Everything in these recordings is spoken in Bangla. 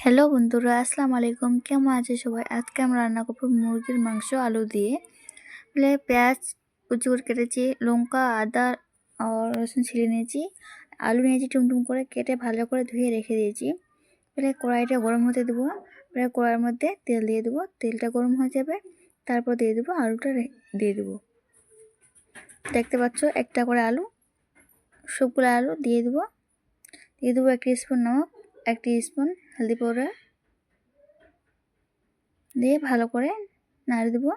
হ্যালো বন্ধুরা, আসসালামু আলাইকুম। কেমন আছে সবাই? আজকে আমরা রান্না করবো মুরগির মাংস আলু দিয়ে। পেঁয়াজ কুচি করে কেটেছি, লঙ্কা আদা আর রসুন ছিলে নিয়েছি, আলু নিয়েছি টুমটুম করে কেটে ভালো করে ধুয়ে রেখে দিয়েছি। কড়াইটা গরম হতে দেবো। কড়াইয়ের মধ্যে তেল দিয়ে দেবো, তেলটা গরম হয়ে যাবে, তারপর দিয়ে দেবো আলুটা দিয়ে দেবো। দেখতে পাচ্ছ একটা করে আলু, সবগুলো আলু দিয়ে দেবো। 1 স্পুন নমক, 1 স্পুন হলদি পাউডার দিয়ে ভালো করে নাড়ে দেবো।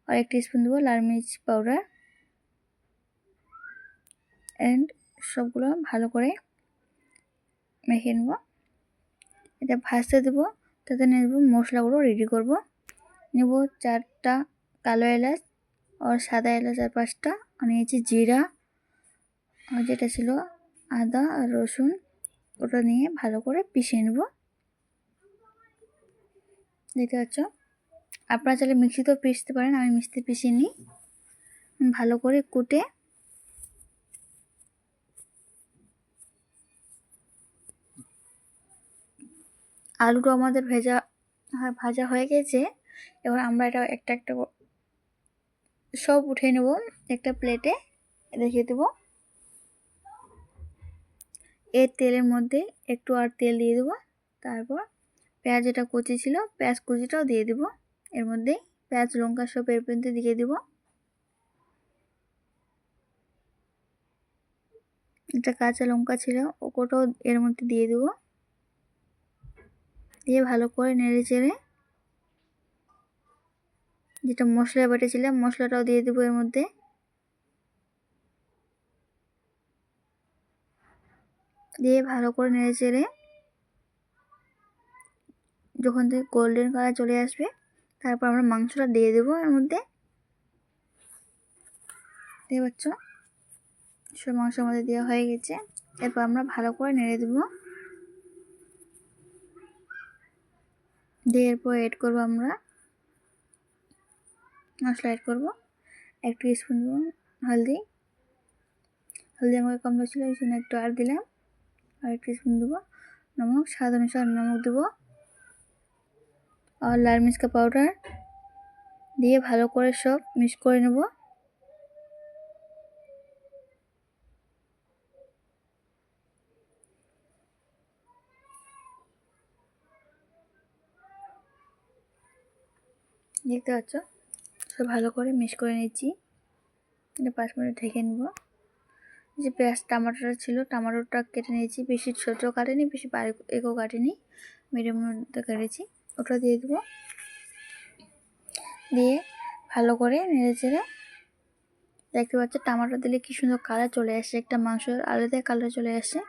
আর 1 স্পুন দেবো লাল মির্চ পাউডার অ্যান্ড সবগুলো ভালো করে মেখে নেব। এটা ভাজতে দেবো, তাতে নিয়ে নেবো মশলাগুলো রেডি করব। নেব 4টা কালো এলাচ আর সাদা এলাচ 4-5টা, আর নিয়েছি জিরা, আর যেটা ছিল আদা আর রসুন, ওটা নিয়ে ভালো করে পিষিয়ে নেব। দেখতে পাচ্ছ, আপনারা চাইলে মিক্সিতেও পিষতে পারেন, আমি মিক্সিতে পিষিয়ে নিই। ভালো করে কুটে আলুটা আমাদের ভাজা হয়ে গেছে। এবার আমরা এটা একটা একটা সব উঠে নেব, একটা প্লেটে রেখে দেবো। এর তেলের মধ্যে একটু আর তেল দিয়ে দেবো। তারপর পেঁয়াজ যেটা কুচি ছিল, পেঁয়াজ কুচিটাও দিয়ে দেবো এর মধ্যে। পেঁয়াজ লঙ্কা সব এর মধ্যে দিয়ে দেবো। একটা কাঁচা লঙ্কা ছিল, ওটাও এর মধ্যে দিয়ে দেবো। দিয়ে ভালো করে নেড়ে চেড়ে যেটা মশলা বেটেছিলাম, মশলাটাও দিয়ে দেবো এর মধ্যে। দিয়ে ভালো করে নেড়ে চেড়ে যখন থেকে গোল্ডেন কালার চলে আসবে, তারপর আমরা মাংসটা দিয়ে দেবো এর মধ্যে। দেখতে পাচ্ছ সব মাংস আমাদের দেওয়া হয়ে গেছে। এরপর আমরা ভালো করে নেড়ে দেবো। দিয়ে এরপর এড করবো আমরা মশলা এড করবো। 1 স্পুন হলদি আমাকে কম ছিল, এই জন্য একটু আর দিলাম। আর 1 স্পুন দেবো নমক, স্বাদ অনুসার নমক দেবো। আর লাল মির্চ পাউডার দিয়ে ভালো করে সব মিক্স করে নেব। দেখতে পাচ্ছ সব ভালো করে মিক্স করে নিচ্ছি। 5 মিনিট ঢেকে নেব। যে পেঁয়াজ টমেটোটা ছিল, টমেটোটা কেটে নিয়েছি, বেশি ছোটো কাটেনি, বেশি বারিকও কাটেনি, মিডিয়াম মধ্যে কেটেছি। ওটা দিয়ে দেবো। দিয়ে ভালো করে নেড়ে চেড়ে, দেখতে পাচ্ছ টমেটো দিলে কি সুন্দর কালার চলে আসে, একটা মাংসের আলাদা কালার চলে আসে।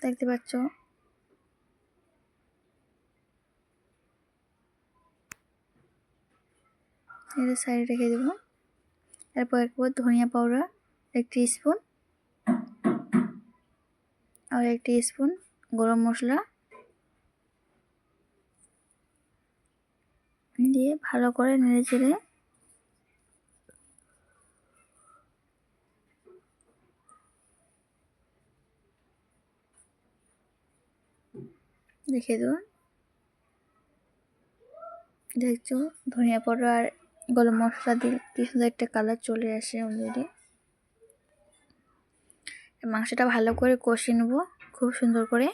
দেখতে পাচ্ছ এটা সাইডে রেখে দেবো। এরপর ধনিয়া পাউডার 1 স্পুন আর 1 স্পুন গরম মশলা দিয়ে ভালো করে নেড়ে চেড়ে রেখে দেবো। দেখছো ধনিয়া পাউডার আর গরম মশলা দিয়ে কি সুন্দর একটা কালার চলে আসে অলরেডি। মাংসটা ভালো করে কষিয়ে নেব খুব সুন্দর করে।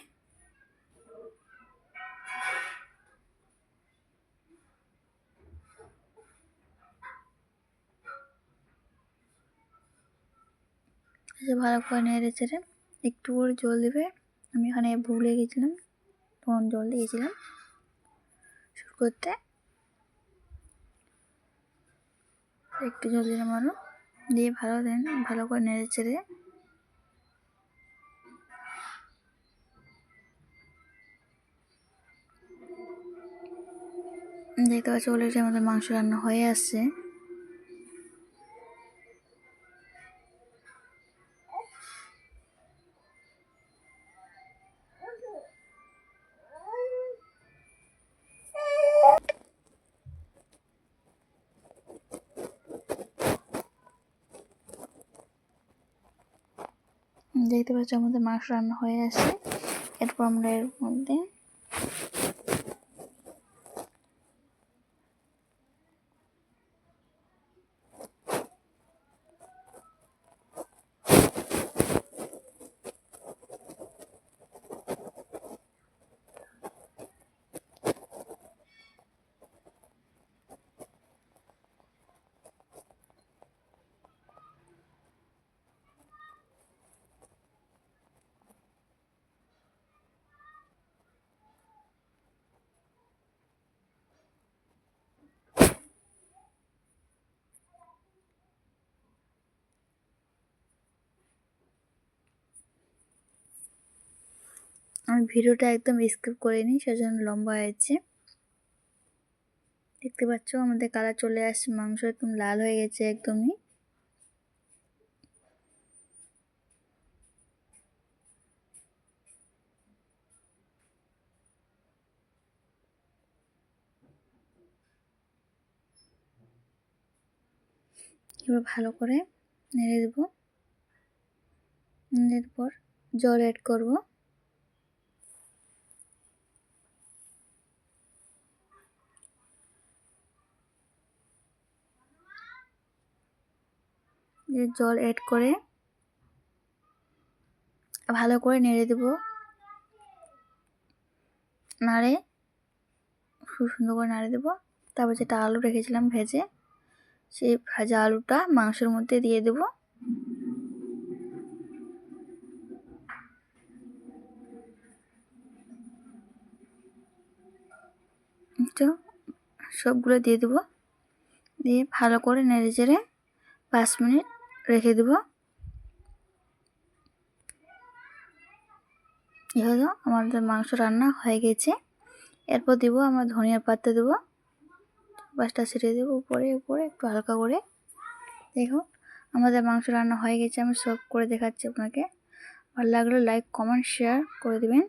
ভালো করে নেড়ে চেড়ে একটু করে জল দেবে। আমি এখানে ভুলে গেছিলাম, তখন জল দিয়েছিলাম শুরু করতে। একটু জল দিলাম আরও, দিয়ে ভালো করে নেড়ে চেড়ে দেখতে পাচ্ছি অলরেডি আমাদের মাংস রান্না হয়ে আসছে। দেখতে পাচ্ছি আমাদের মাংস রান্না হয়ে আসছে। এরপর আমরা এর মধ্যে আমি ভিডিওটা একদম স্কিপ করে নিই, সেজন্য লম্বা হয়েছে। দেখতে পাচ্ছ আমাদের কালার চলে আসছে, মাংস একদম লাল হয়ে গেছে একদমই। এবার ভালো করে নেড়ে দেবো। এরপর জল অ্যাড করব। জল অ্যাড করে ভালো করে নেড়ে দেব। নাড়ে খুব সুন্দর করে নাড়ে দেবো। তারপর যেটা আলু রেখেছিলাম ভেজে, সেই ভাজা আলুটা মাংসের মধ্যে দিয়ে দেব। তো সবগুলো দিয়ে দেবো, দিয়ে ভালো করে নেড়ে চেড়ে 5 মিনিট রেখে দেবো। এই হলো আমাদের মাংস রান্না হয়ে গেছে। এরপর দেবো আমরা ধনিয়ার পাতা দেবো, পাঁচটা ছিটিয়ে দেবো উপরে উপরে একটু হালকা করে। দেখো আমাদের মাংস রান্না হয়ে গেছে, আমি সব করে দেখাচ্ছি আপনাকে। ভালো লাগলে লাইক কমেন্ট শেয়ার করে দেবেন।